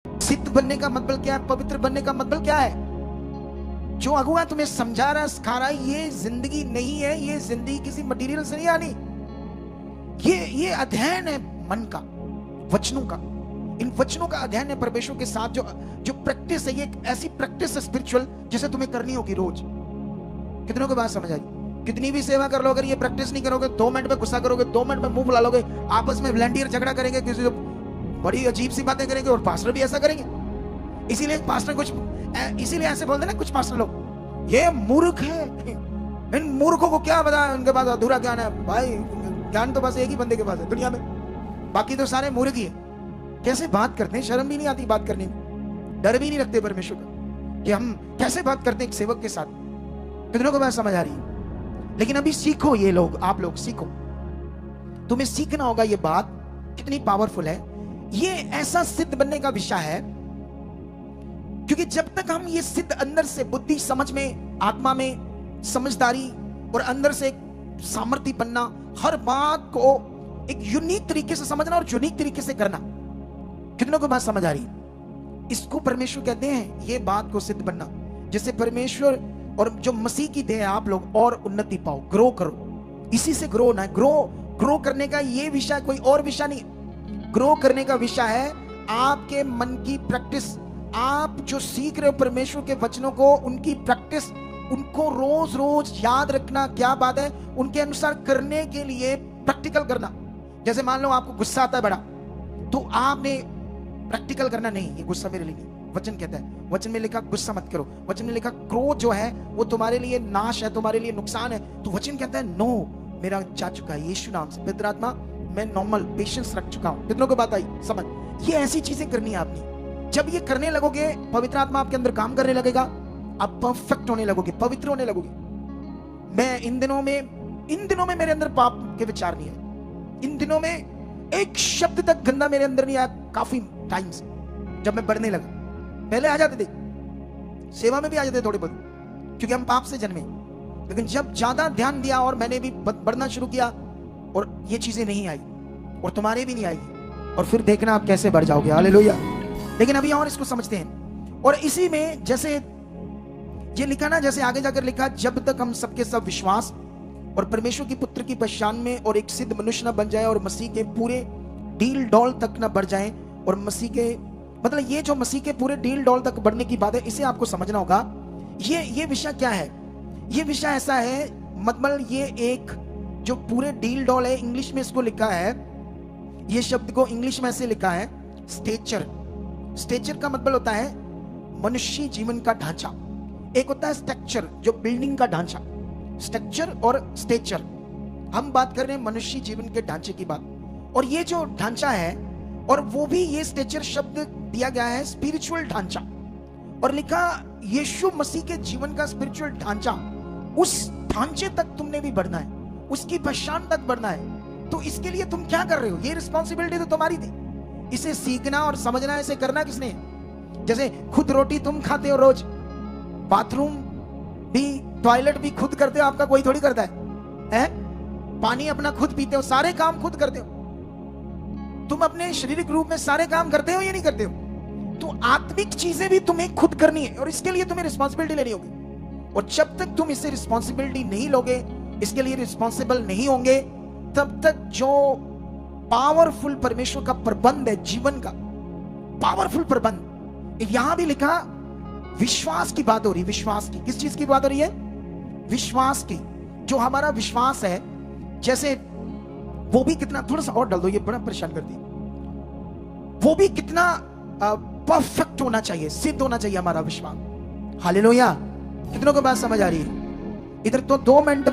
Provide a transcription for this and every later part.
सिद्ध बनने का मतलब क्या है? पवित्र बनने का मतलब क्या है? जो अगुआ तुम्हें समझा रहा, सिखा रहा है, ये जिंदगी नहीं है, ये जिंदगी किसी मटेरियल से नहीं आनी। ये अध्ययन है मन का, वचनों का। इन वचनों का अध्ययन है परमेश्वर के साथ। जो प्रैक्टिस है, ये एक ऐसी प्रैक्टिस है स्पिरिचुअल, जिसे तुम्हें करनी होगी रोज। कितनों को बात समझ आई? कितनी भी सेवा कर लो, अगर ये प्रैक्टिस नहीं करोगे, 2 मिनट में गुस्सा करोगे, 2 मिनट में मुंह फुला लोगे, आपस में वॉलंटियर झगड़ा करेंगे, किसी बड़ी अजीब सी बातें करेंगे, और पास्टर भी ऐसा करेंगे। इसीलिए पास्टर इसीलिए ऐसे बोलते ना कुछ पास्टर लोग, ये मूर्ख है, इन मूर्खों को क्या पता है, उनके पास अधूरा ज्ञान है। भाई ज्ञान तो बस एक ही बंदे के पास है दुनिया में, बाकी तो सारे मूर्ख ही है। कैसे बात करते हैं, शर्म भी नहीं आती बात करने में, डर भी नहीं रखते परमेश्वर का कि हम कैसे बात करते हैं एक सेवक के साथ। कितनों को बात समझ आ रही है? लेकिन अभी सीखो, ये लोग, आप लोग सीखो, तुम्हें सीखना होगा ये बात कितनी पावरफुल है। ये ऐसा सिद्ध बनने का विषय है, क्योंकि जब तक हम ये सिद्ध अंदर से बुद्धि, समझ में, आत्मा में समझदारी और अंदर से एक सामर्थ्य बनना, हर बात को एक यूनिक तरीके से समझना और यूनिक तरीके से करना। कितनों को बात समझ आ रही? इसको परमेश्वर कहते हैं, ये बात को सिद्ध बनना, जिससे परमेश्वर और जो मसीह की देह है, आप लोग और उन्नति पाओ, ग्रो करो। इसी से ग्रो होना है। ग्रो करने का ये विषय कोई और विषय नहीं। ग्रो करने का विषय है आपके मन की प्रैक्टिस। आप जो सीख रहे हो परमेश्वर के वचनों को, उनकी प्रैक्टिस, उनको रोज रोज याद रखना, क्या बात है, उनके अनुसार करने के लिए प्रैक्टिकल करना। जैसे मान लो आपको गुस्सा आता है बड़ा, तो आपने प्रैक्टिकल करना, नहीं ये गुस्सा मेरे लिए नहीं। वचन कहता है, वचन में लिखा गुस्सा मत करो, वचन में लिखा क्रोध जो है वो तुम्हारे लिए नाश है, तुम्हारे लिए नुकसान है। तो वचन कहता है नो, मेरा जा चुका है यीशु नाम से, पवित्र आत्मा, मैं नॉर्मल पेशेंस रख चुका हूं। कितनों को बात आई समझ? ये ऐसी चीजें करनी है आपने। जब ये करने लगोगे, पवित्र आत्मा आपके अंदर काम करने लगेगा, आप परफेक्ट होने लगोगे, पवित्र होने लगोगे। मैं इन दिनों में मेरे अंदर पाप के विचार नहीं है। इन दिनों में एक शब्द तक गंदा मेरे अंदर नहीं आया, काफी टाइम से, जब मैं बढ़ने लगा। पहले आ जाते थे, सेवा में भी आ जाते थोड़े बहुत, क्योंकि हम पाप से जन्मे। लेकिन जब ज्यादा ध्यान दिया और मैंने भी बढ़ना शुरू किया, और ये चीजें नहीं आई, और तुम्हारे भी नहीं आएगी, और फिर देखना आप कैसे बढ़ जाओगे। हालेलुया। लेकिन अभी और इसको समझते हैं। और इसी में जैसे ये लिखा ना, जैसे आगे जाकर लिखा, जब तक हम सबके सब विश्वास और परमेश्वर की पुत्र की पहचान में और एक सिद्ध मनुष्य न बन जाए, और मसीह के पूरे डील डॉल तक न बढ़ जाए, और मसीह के मतलब ये जो मसीह के पूरे डील डॉल तक बढ़ने की बात है, इसे आपको समझना होगा। ये विषय क्या है? ये विषय ऐसा है, मतलब ये एक जो पूरे डील डॉल है, इंग्लिश में इसको लिखा है, ये शब्द को इंग्लिश में ऐसे लिखा है स्टेचर। स्टेचर का मतलब होता है मनुष्य जीवन का ढांचा। एक होता है स्ट्रक्चर, जो बिल्डिंग का ढांचा, स्ट्रक्चर और स्टेचर। हम बात कर रहे हैं मनुष्य जीवन के ढांचे की बात। और ये जो ढांचा है, और वो भी ये स्टेचर शब्द दिया गया है स्पिरिचुअल ढांचा, और लिखा यीशु मसीह के जीवन का स्पिरिचुअल ढांचा। उस ढांचे तक तुमने भी बढ़ना है, उसकी पहचान तक बढ़ना है। तो इसके लिए तुम क्या कर रहे हो? ये रिस्पॉन्सिबिलिटी तो तुम्हारी थी। इसे सीखना और समझना, इसे करना किसने? जैसे खुद रोटी तुम खाते हो रोज, बाथरूम भी, टॉयलेट भी खुद करते हो, आपका कोई थोड़ी करता है? पानी अपना खुद पीते हो, सारे काम खुद करते हो। तुम अपने शारीरिक रूप में सारे काम करते हो या नहीं करते हो? तो आत्मिक चीजें भी तुम्हें खुद करनी है, और इसके लिए तुम्हें रिस्पॉन्सिबिलिटी लेनी होगी। और जब तक तुम इससे रिस्पॉन्सिबिलिटी नहीं लोगे, इसके लिए रिस्पॉन्सिबल नहीं होंगे, तब तक जो पावरफुल परमेश्वर का प्रबंध है जीवन का, पावरफुल प्रबंध, यहां भी लिखा विश्वास की बात हो रही। विश्वास की, किस चीज की बात हो रही है? विश्वास की। जो हमारा विश्वास है, जैसे वो भी कितना, थोड़ा सा और डाल दो, ये बड़ा परेशान करती है। वो भी कितना परफेक्ट होना चाहिए, सिद्ध होना चाहिए हमारा विश्वास। हालेलुया। कितनों को बात समझ आ रही है? इधर तो 2 मिनट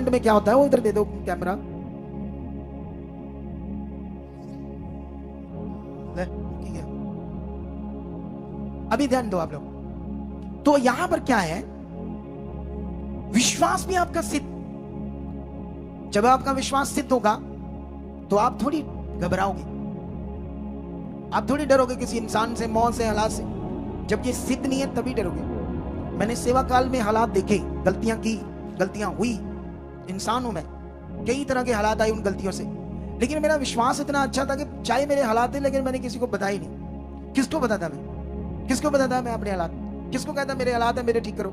में क्या होता है, वो इधर दे दो कैमरा। ठीक है, अभी ध्यान दो आप लोग। तो यहां पर क्या है? विश्वास भी आपका सिद्ध। जब आपका विश्वास सिद्ध होगा, तो आप थोड़ी घबराओगे, आप थोड़ी डरोगे किसी इंसान से, मौत से, हालात से। जब ये सिद्ध नहीं है तभी डरोगे। मैंने सेवा काल में हालात देखे, गलतियां की, गलतियां हुई, इंसान हूं मैं, कई तरह के हालात आए उन गलतियों से। लेकिन मेरा विश्वास इतना अच्छा था कि चाहे मेरे हालात थे, लेकिन मैंने किसी को बताया नहीं। किसको बताता किसको बताता मैं अपने हालात? किसको कहता मेरे हालात है, मेरे ठीक करो?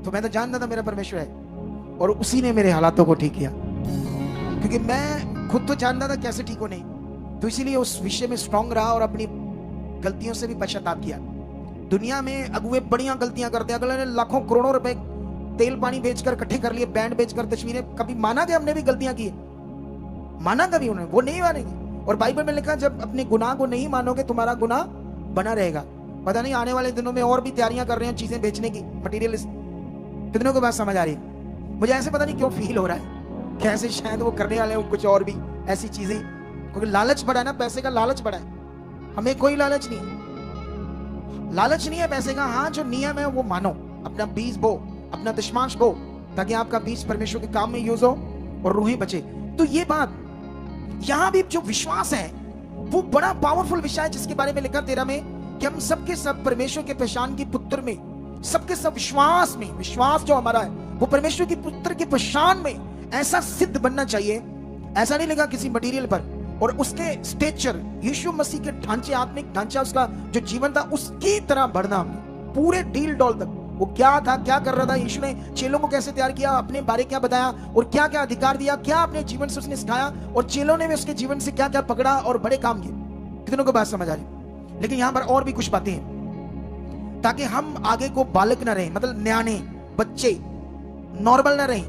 तो मैं तो जानता था मेरा परमेश्वर है, और उसी ने मेरे हालातों को ठीक किया, क्योंकि मैं खुद तो जानता था कैसे ठीक हो नहीं। तो इसीलिए उस विषय में स्ट्रांग रहा और अपनी गलतियों से भी पश्चाताप किया। दुनिया में अगुए बढ़िया गलतियां करते हैं, अगले ने लाखों करोड़ों रुपए तेल पानी बेचकर इकट्ठे कर लिए, बैंड बेचकर तस्वीरें। कभी माना कि हमने भी गलतियां की? माना कभी उन्होंने? वो नहीं मानेंगे। और बाइबल में लिखा, जब अपने गुनाह को नहीं मानोगे तुम्हारा गुनाह बना रहेगा। पता नहीं आने वाले दिनों में और भी तैयारियां कर रहे हैं चीजें बेचने की, मटीरियलिस्ट। कितनों को बात समझ आ रही है? मुझे ऐसे पता नहीं क्यों फील हो रहा है, कैसे शायद वो करने वाले हो कुछ और भी ऐसी चीजें, क्योंकि लालच बढ़ा है ना, पैसे का लालच बढ़ा है। हमें कोई लालच नहीं है, लालच नहीं है पैसे का। हाँ, जो नियम है वो मानो, अपना बीज बो, अपना दशमांश बो, ताकि आपका बीज परमेश्वर के काम में यूज हो और रूहें बचे। तो ये बात यहां भी जो विश्वास है वो बड़ा पावरफुल विषय है, जिसके बारे में लिखा 13 में कि हम सबके सब परमेश्वर के पहचान की पुत्र में, सबके सब विश्वास में, विश्वास जो हमारा है वो परमेश्वर की पुत्र की पहचान में ऐसा सिद्ध बनना चाहिए। ऐसा नहीं लिखा किसी मटेरियल पर, और उसके स्टेचर, यीशु मसीह के ढांचे, आत्मिक ढांचा उसका जो जीवन था उसकी तरह बढ़ना हमने, पूरे डील डॉल तक। वो क्या था, क्या कर रहा था, यीशु ने चेलों को कैसे तैयार किया, अपने बारे क्या बताया और क्या क्या अधिकार दिया, क्या अपने जीवन से उसने सिखाया, और चेलों ने भी उसके जीवन से क्या क्या पकड़ा और बड़े काम किए। कितनों को बात समझ आ रही? लेकिन यहां पर और भी कुछ बातें हैं, ताकि हम आगे को बालक ना रहे, मतलब न्याणे बच्चे नॉर्मल ना रहे।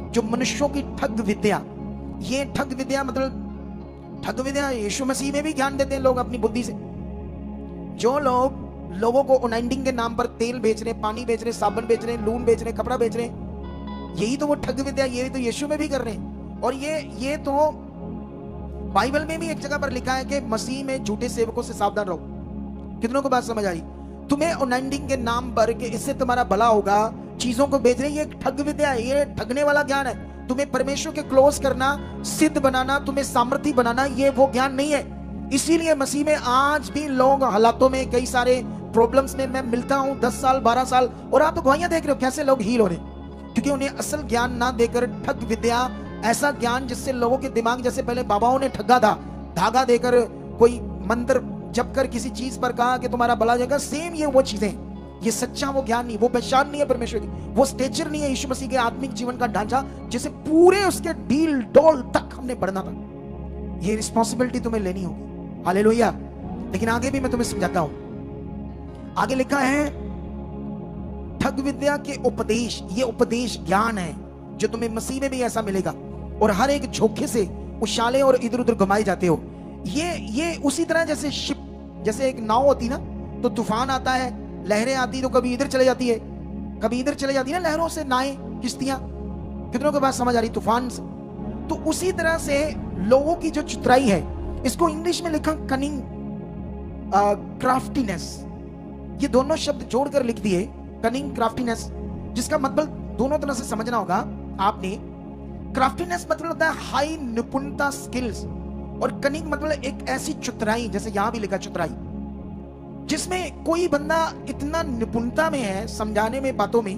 जो मनुष्यों की ठग विद्या, ये ठग विद्या मतलब ठग विद्या यीशु मसीह में भी ज्ञान देते हैं लोग अपनी बुद्धि से। जो लोग लोगों को अनाइंटिंग के नाम पर तेल बेच रहे, पानी बेच रहे, साबुन बेच रहे, लून बेच रहे, कपड़ा बेच रहे, यही तो वो ठग विद्या, यही तो यीशु में भी कर रहे हैं। और ये तो बाइबल में भी एक जगह पर लिखा है कि मसीह में झूठे सेवकों से सावधान रहो। कितनों को बात समझ आ रही? तुम्हें अनाइंटिंग के नाम पर कि इससे तुम्हारा भला होगा, चीजों को बेच रहे, ये ठग विद्या है, ये ठगने वाला ज्ञान है। तुम्हें परमेश्वर के क्लोज करना, सिद्ध बनाना, तुम्हें सामर्थ्य बनाना, ये वो ज्ञान नहीं है। इसीलिए मसीह में आज भी लोग हालातों में, कई सारे प्रॉब्लम्स में मैं मिलता हूं 10 साल 12 साल, और आप तो गवाहियां देख रहे हो कैसे लोग हील हो रहे, क्योंकि उन्हें असल ज्ञान ना देकर ठग विद्या, ऐसा ज्ञान जिससे लोगों के दिमाग, जैसे पहले बाबाओं ने ठगा था, धागा देकर कोई मंत्र जप कर किसी चीज पर कहा कि तुम्हारा भला जाएगा, सेम ये वो चीजें। ये सच्चा वो ज्ञान नहीं, वो पहचान नहीं है परमेश्वर की, वो स्टेचर नहीं है यीशु मसीह के आत्मिक जीवन का ढांचा, जिसे पूरे उसके डील डोल तक हमने बढ़ना था। ये रिस्पॉन्सिबिलिटी तुम्हें लेनी होगी। हालेलुया। लेकिन आगे भी मैं तुम्हें समझाता हूं। आगे लिखा है ठग विद्या के उपदेश, ये उपदेश ज्ञान है जो तुम्हें मसीह में भी ऐसा मिलेगा, और हर एक झोंके से उछाले और इधर उधर घुमाए जाते हो। ये उसी तरह जैसे शिप, जैसे एक नाव होती ना, तो तूफान आता है, लहरें आती तो कभी इधर चले जाती है, कभी इधर चले जाती है ना, लहरों से नाएं, किश्तियां। कितनों को बात समझ आ रही? तूफान से। तो उसी तरह से लोगों की जो चतुराई है, इसको इंग्लिश में लिखा कनिंग, क्राफ्टीनेस, ये दोनों शब्द जोड़कर लिख दिए, कनिंग क्राफ्टीनेस, जिसका मतलब दोनों तरह से समझना होगा आपने। क्राफ्टीनेस मतलब होता है हाई निपुणता, स्किल्स, और कनिंग मतलब एक ऐसी चतुराई, जैसे यहां भी लिखा चतुराई, जिसमें कोई बंदा इतना निपुणता में है समझाने में, बातों में,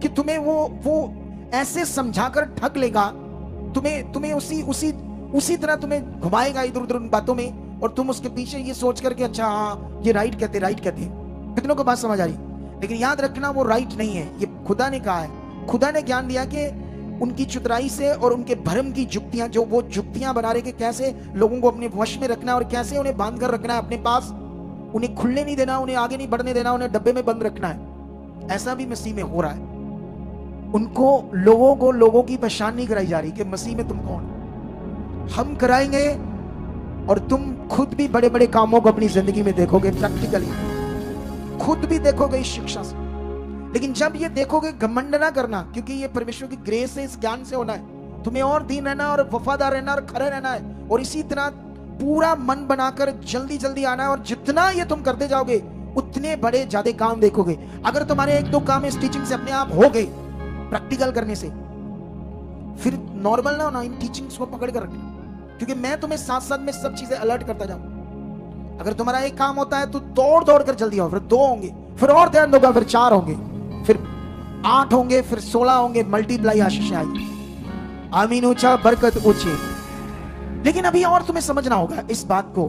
कि तुम्हें वो ऐसे समझाकर ठग लेगा, तुम्हें उसी तरह तुम्हें घुमाएगा इधर उधर उन बातों में, और तुम उसके पीछे ये सोच करके अच्छा हाँ ये राइट कहते। कितनों को बात समझ आ रही? लेकिन याद रखना वो राइट नहीं है, ये खुदा ने कहा है। खुदा ने ज्ञान दिया कि उनकी चतुराई से और उनके भ्रम की जुक्तियां, जो वो जुक्तियां बना रहे कि कैसे लोगों को अपने वश में रखना और कैसे उन्हें बांध कर रखना है अपने पास, उन्हें खुलने नहीं देना, उन्हें आगे नहीं बढ़ने देना, उन्हें डब्बे में बंद रखना है। ऐसा भी मसीह में हो रहा है। उनको लोगों की पहचान नहीं कराई जा रही कि मसीह में तुम कौन। हम कराएंगे और तुम खुद भी बड़े बड़े कामों को अपनी जिंदगी में देखोगे, प्रैक्टिकली खुद भी देखोगे इस शिक्षा से। लेकिन जब ये देखोगे, घमंड ना करना, क्योंकि ये परमेश्वर की ग्रेस से, इस ज्ञान से होना है। तुम्हें और दीन रहना और वफादार रहना और खड़े रहना है, और इसी तरह पूरा मन बनाकर जल्दी जल्दी आना है। और जितना ये तुम करते जाओगे उतने बड़े ज्यादा काम देखोगे। अगर तुम्हारे 1-2 काम इस टीचिंग से अपने आप हो गए, प्रैक्टिकल करने से, फिर नॉर्मल ना होना, इन टीचिंग्स को पकड़ कर रखना, क्योंकि मैं तुम्हें साथ साथ में सब चीजें अलर्ट करता जाऊं। अगर तुम्हारा एक काम होता है तो दौड़ कर जल्दी आओ, फिर 2 होंगे, फिर और ध्यान दोगा, फिर 4 होंगे, फिर 8 होंगे, फिर 16 होंगे, मल्टीप्लाई आशीष आएगी। आमीन, ऊंचा बरकत ऊंची। लेकिन अभी और तुम्हें समझना होगा इस बात को,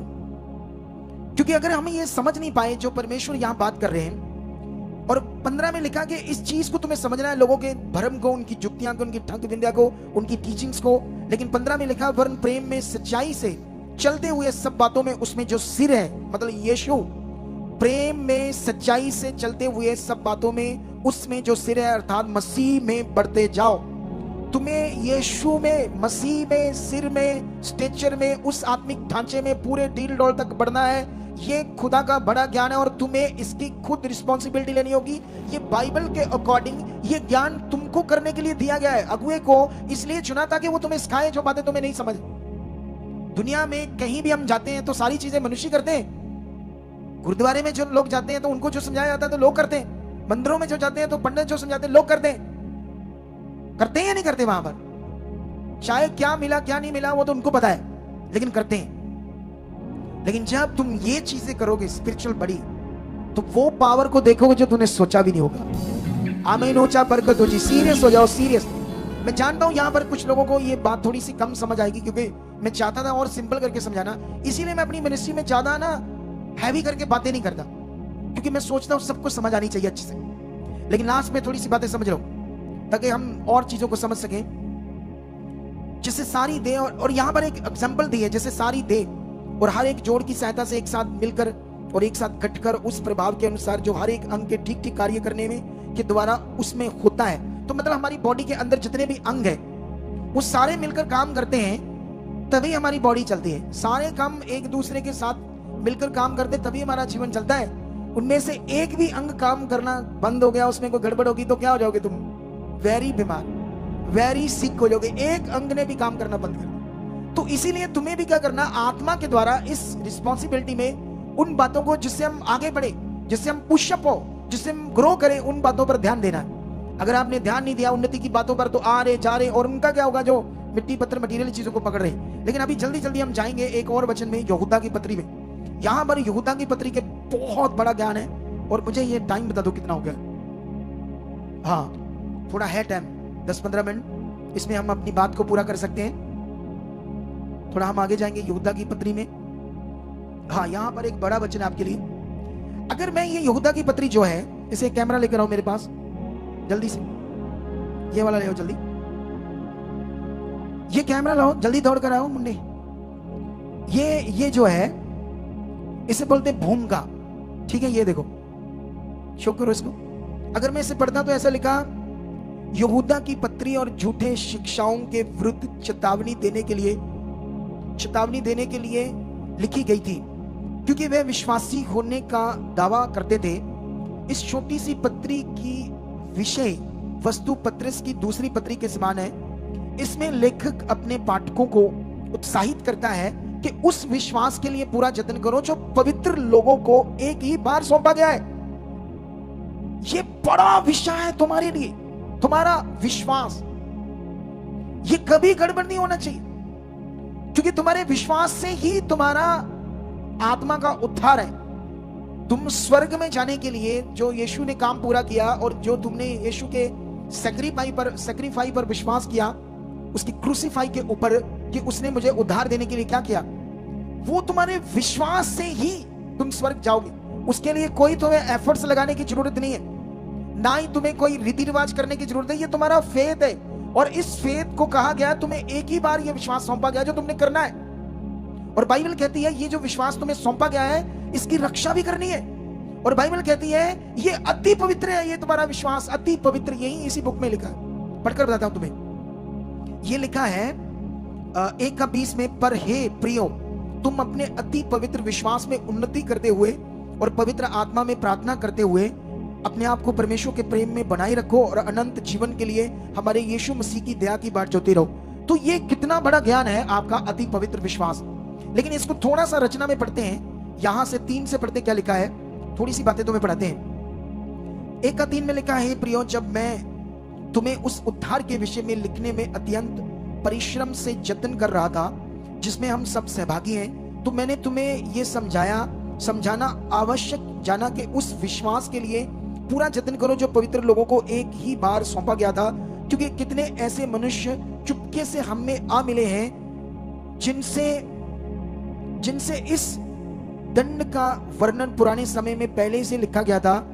क्योंकि अगर हम ये समझ नहीं पाए जो परमेश्वर यहां बात कर रहे हैं, और 15 में लिखा कि इस चीज को तुम्हें समझना है, लोगों के भ्रम को, उनकी जुक्तियां को, उनकी ठग विद्या को, उनकी टीचिंग्स को। लेकिन 15 में लिखा वरन प्रेम में सच्चाई से चलते हुए सब बातों में उसमें जो सिर है, मतलब यीशु, प्रेम में सच्चाई से चलते हुए सब बातों में उसमें जो सिर है अर्थात मसीह में बढ़ते जाओ। तुम्हें यीशु में, मसीह में, सिर में, स्टेचर में, उस आत्मिक ढांचे में पूरे डील डॉल तक बढ़ना है। ये खुदा का बड़ा ज्ञान है और तुम्हें इसकी खुद रिस्पॉन्सिबिलिटी लेनी होगी। ये बाइबल के अकॉर्डिंग ये ज्ञान तुमको करने के लिए दिया गया है। अगुए को इसलिए चुना था कि वो तुम्हें सिखाए जो बातें तुम्हें नहीं समझ। दुनिया में कहीं भी हम जाते हैं तो सारी चीजें मनुष्य करते हैं। गुरुद्वारे में जो लोग जाते हैं तो उनको जो समझाया जाता है तो लोग करते हैं। मंदिरों में जो जाते हैं तो पंडित जो समझाते हैं लोग करते हैं या नहीं करते? वहां पर चाहे क्या मिला क्या नहीं मिला वो तो उनको पता है, लेकिन करते हैं। लेकिन जब तुम ये चीजें करोगे स्पिरिचुअल बड़ी, तो वो पावर को देखोगे जो तूने सोचा भी नहीं होगा। आमीन, ऊंचा बरकत हो जी। सीरियस हो जाओ, सीरियस। मैं जानता हूं यहां पर कुछ लोगों को ये बात थोड़ी सी कम समझ आएगी, क्योंकि मैं चाहता था और सिंपल करके समझाना। इसीलिए मैं अपनी मिनिस्ट्री में ज्यादा ना हैवी करके बातें नहीं करता, क्योंकि मैं सोचता हूं सबको समझ आनी चाहिए अच्छे से। लेकिन लास्ट में थोड़ी सी बातें समझ लो ताकि हम और चीजों को समझ सकें। जैसे सारी दे, और यहां पर एक एग्जाम्पल दी है, जैसे सारी दे और हर एक जोड़ की सहायता से एक साथ मिलकर और एक साथ घटकर उस प्रभाव के अनुसार जो हर एक अंग के ठीक ठीक कार्य करने में के द्वारा उसमें होता है। तो मतलब हमारी बॉडी के अंदर जितने भी अंग है वो सारे मिलकर काम करते हैं, तभी हमारी बॉडी चलती है। सारे काम एक दूसरे के साथ मिलकर काम करते तभी हमारा जीवन चलता है। उनमें से एक भी अंग काम करना बंद हो गया, उसमें कोई गड़बड़ होगी तो क्या हो जाओगे तुम? वेरी बीमार, वेरी सिक हो जाओगे। एक अंग ने भी काम करना बंद कर दिया। तो इसीलिए तुम्हें भी क्या करना, आत्मा के द्वारा इस रिस्पॉन्सिबिलिटी में उन बातों को जिससे हम आगे बढ़े, जिससे हम पुशअप हो, जिससे हम ग्रो करें, उन बातों पर ध्यान देना है। अगर आपने ध्यान नहीं दिया उन्नति की बातों पर तो आ रहे जा रहे, और उनका क्या होगा जो मिट्टी पत्थर मटीरियल चीजों को पकड़ रहे। लेकिन अभी जल्दी जल्दी हम जाएंगे एक और वचन में, यहूदा की पत्री में। यहां पर यहूदा की पत्री के बहुत बड़ा ज्ञान है, और मुझे ये टाइम बता दो कितना हो गया। हाँ, थोड़ा है टाइम, 10-15 मिनट, इसमें हम अपनी बात को पूरा कर सकते हैं। थोड़ा हम आगे जाएंगे यहूदा की पत्री में। हाँ, यहां पर एक बड़ा वचन है आपके लिए। अगर मैं ये यहूदा की पत्री जो है, इसे कैमरा लेकर आओ मेरे पास जल्दी से, ये वाला ले आओ जल्दी, ये कैमरा लाओ जल्दी, दौड़ कर आओ मुन्ने। ये जो है इसे बोलते हैं भूमिका, ठीक है? ये देखो, शो करो इसको। अगर मैं इसे पढ़ता तो ऐसा लिखा, यहूदा की पत्री और झूठे शिक्षाओं के विरुद्ध चेतावनी देने के लिए लिखी गई थी, क्योंकि वे विश्वासी होने का दावा करते थे। इस छोटी सी पत्री की विषय वस्तु पत्रस की दूसरी पत्री के समान है। इसमें लेखक अपने पाठकों को उत्साहित करता है कि उस विश्वास के लिए पूरा जतन करो जो पवित्र लोगों को एक ही बार सौंपा गया है। ये बड़ा विषय है तुम्हारे लिए, तुम्हारा विश्वास। ये कभी गड़बड़ नहीं होना चाहिए, क्योंकि तुम्हारे विश्वास से ही तुम्हारा आत्मा का उद्धार है। तुम स्वर्ग में जाने के लिए जो यीशु ने काम पूरा किया, और जो तुमने यीशु के सैक्रिफाई पर विश्वास किया, उसकी क्रूसीफाई के ऊपर, कि उसने मुझे उद्धार देने के लिए क्या किया, वो तुम्हारे विश्वास से ही तुम स्वर्ग जाओगे। उसके लिए कोई तुम्हें एफर्ट्स लगाने की जरूरत नहीं है, ना ही तुम्हें कोई रीति रिवाज करने की जरूरत है। ये तुम्हारा फेथ है, और इस फेथ को कहा गया, तुम्हें एक ही बार ये विश्वास सौंपा गया जो तुमने करना है। और बाइबल कहती है ये जो विश्वास तुम्हें सौंपा गया है इसकी रक्षा भी करनी है। और बाइबल कहती है ये अति पवित्र है, ये तुम्हारा विश्वास अति पवित्र। यही इसी बुक में लिखा है, पढ़कर बताता हूं तुम्हें। ये लिखा है 1:20 में, पर हे प्रियो, तुम अपने अति पवित्र विश्वास में उन्नति करते हुए और पवित्र आत्मा में प्रार्थना करते हुए अपने आप को परमेश्वर के प्रेम में बनाए रखो, और अनंत जीवन के लिए हमारे यीशु मसीह की दया की बाट जोते रहो। तो ये कितना बड़ा ज्ञान है आपका अति पवित्र विश्वास। लेकिन इसको थोड़ा सा रचना में पढ़ते हैं, यहां से 3 से पढ़ते क्या लिखा है, थोड़ी सी बातें तुम्हें पढ़ाते हैं। 1:3 में लिखा है, प्रियो, जब मैं तुम्हें उस उद्धार के विषय में लिखने में अत्यंत परिश्रम से जतन कर रहा था जिसमें हम सब सहभागी हैं, तो मैंने तुम्हें यह समझाना आवश्यक जाना कि उस विश्वास के लिए पूरा जतन करो जो पवित्र लोगों को एक ही बार सौंपा गया था। क्योंकि कितने ऐसे मनुष्य चुपके से हम में आ मिले हैं जिनसे इस दंड का वर्णन पुराने समय में पहले से लिखा गया था,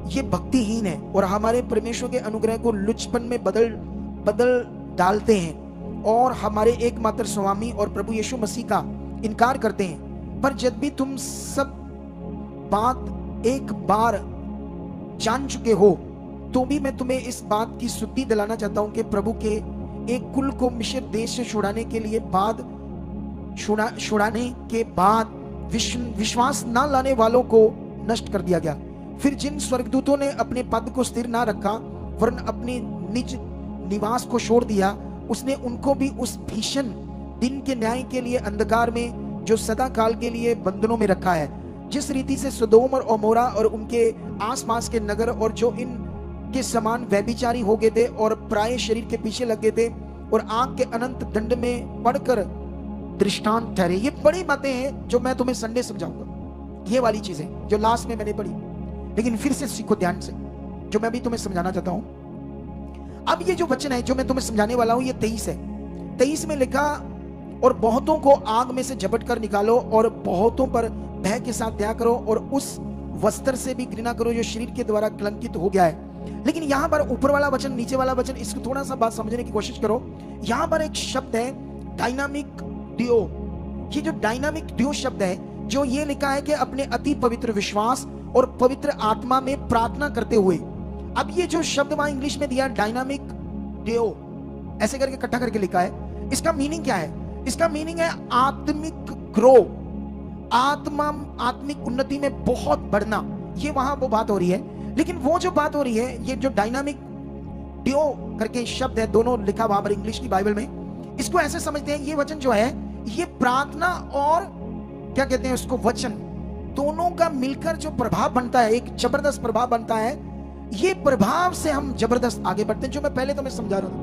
ये भक्तिहीन है और हमारे परमेश्वर के अनुग्रह को लुचपन में बदल डालते हैं और हमारे एकमात्र स्वामी और प्रभु यीशु मसीह का इनकार करते हैं। पर जब भी तुम सब बात एक बार जान चुके हो, तो भी मैं तुम्हें इस बात की शुद्धि दिलाना चाहता हूं कि प्रभु के एक कुल को मिस्र देश से छुड़ाने के बाद विश्वास न लाने वालों को नष्ट कर दिया गया। फिर जिन स्वर्गदूतों ने अपने पद को स्थिर ना रखा वरन अपने निज निवास को छोड़ दिया, उसने उनको भी उस भीषण दिन के न्याय के लिए अंधकार में जो सदा काल के लिए बंधनों में रखा है। जिस रीति से सदोम और अमोरा और उनके आसपास के नगर और जो इन के समान व्यभिचारी हो गए थे और प्राय शरीर के पीछे लग गए थे और आग के अनंत दंड में पड़कर दृष्टांत ठहरे। ये बड़ी बातें हैं जो मैं तुम्हें संडे समझाऊंगा, ये वाली चीजें जो लास्ट में मैंने पढ़ी, लेकिन फिर से सीखो ध्यान से जो मैं भी तुम्हें समझाना चाहता हूं। अब ये जो वचन है जो मैं तुम्हें समझाने वाला हूं, ये 23 है। 23 में लिखा, और बहुतों को आग में से झपट कर निकालो और बहुतों पर भय के साथ दया करो और उस वस्त्र से भी घृणा करो जो शरीर के द्वारा कलंकित हो गया है। लेकिन यहां पर ऊपर वाला वचन, नीचे वाला वचन, इसको थोड़ा सा बात समझने की कोशिश करो। यहां पर एक शब्द है डायनामिक डियो। ये जो डायनामिक डियो शब्द है, जो ये लिखा है कि अपने अति पवित्र विश्वास और पवित्र आत्मा में प्रार्थना करते हुए। अब ये जो शब्द वहां इंग्लिश में दिया डायनामिक डियो, ऐसे करके इकट्ठा करके लिखा है, इसका मीनिंग क्या है? इसका मीनिंग है आत्मिक ग्रो, आत्मिक उन्नति में बहुत बढ़ना। ये वहां वो बात हो रही है। लेकिन वो जो बात हो रही है, ये जो डायनामिक डियो करके शब्द है, दोनों लिखा वहां पर इंग्लिश की बाइबल में, इसको ऐसे समझते हैं ये वचन जो है ये प्रार्थना और क्या कहते हैं उसको, वचन, दोनों का मिलकर जो प्रभाव बनता है, एक जबरदस्त प्रभाव बनता है। ये प्रभाव से हम जबरदस्त आगे बढ़ते हैं, जो मैं पहले तुम्हें समझा रहा था।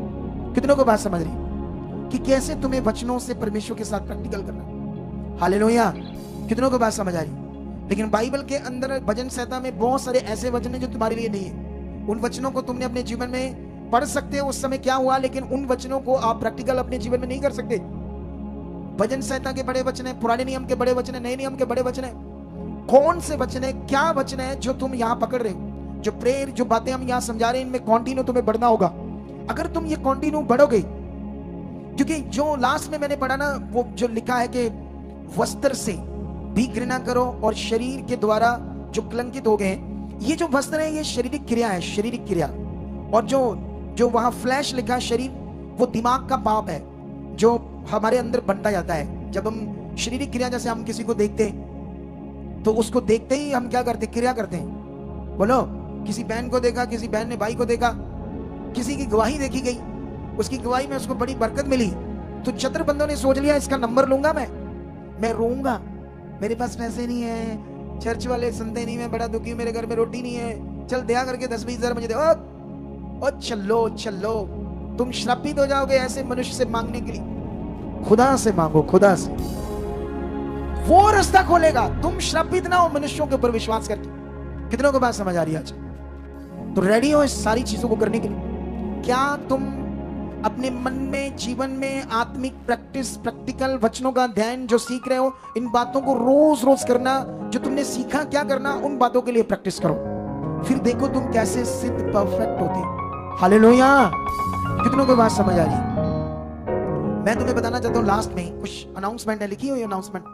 कितनों को बात समझ रही कि कैसे तुम्हें वचनों से परमेश्वर के साथ प्रैक्टिकल करना। हालेलुया, कितनों को बात समझ आ रही? लेकिन बाइबल के अंदर भजन संहिता में बहुत सारे ऐसे वचन हैं जो तुम्हारे लिए नहीं है। उन वचनों को तुमने अपने जीवन में पढ़ सकते हो उस समय क्या हुआ, लेकिन उन वचनों को आप प्रैक्टिकल अपने जीवन में नहीं कर सकते। भजन संहिता के बड़े वचन है, पुराने नियम के बड़े वचन है, नए नियम के बड़े वचन है। कौन से वचन है, क्या वचन है जो तुम यहाँ पकड़ रहे हो? जो प्रेयर, जो बातें हम यहाँ समझा रहे हैं, इनमें कॉन्टिन्यू तुम्हें बढ़ना होगा। अगर तुम ये कॉन्टिन्यू बढ़ोगे, क्योंकि जो लास्ट में मैंने पढ़ा ना, वो जो लिखा है कि वस्त्र से भी घृणा करो और शरीर के द्वारा जो कलंकित हो गए, ये जो वस्त्र है ये शारीरिक क्रिया है, शारीरिक क्रिया। और जो वहां फ्लैश लिखा है शरीर, वो दिमाग का पाप है जो हमारे अंदर बनता जाता है। जब हम शारीरिक क्रिया, जैसे हम किसी को देखते हैं तो उसको देखते ही हम क्या करते, क्रिया करते हैं। बोलो, किसी बहन को देखा, किसी बहन ने भाई को देखा, किसी की गवाही देखी गई, उसकी गवाही में उसको बड़ी बरकत मिली, तो चतुर बंदों ने सोच लिया इसका नंबर लूंगा, मैं रोऊंगा, मेरे पास पैसे नहीं है, चर्च वाले सुनते नहीं, मैं बड़ा दुखी, मेरे घर में रोटी नहीं है, चल दया करके 10-20 हजार मुझे दे। ओ चलो, तुम श्रापित हो जाओगे ऐसे मनुष्य से मांगने के लिए। खुदा से मांगो, खुदा से, वो रास्ता खोलेगा। तुम श्रापित ना हो मनुष्यों के ऊपर विश्वास करके। कितनों को बात समझ आ रही है आज? तो रेडी हो इस सारी चीजों को करने के लिए? क्या तुम अपने मन में, जीवन में आत्मिक प्रैक्टिस, प्रैक्टिकल वचनों का अध्ययन जो सीख रहे हो, इन बातों को रोज रोज करना, जो तुमने सीखा क्या करना, उन बातों के लिए प्रैक्टिस करो, फिर देखो तुम कैसे सिद्ध, परफेक्ट होते। हालेलुया, कितनों को बात समझ आ रही? मैं तुम्हें बताना चाहता हूं, लास्ट में कुछ अनाउंसमेंट है, लिखी हुई अनाउंसमेंट।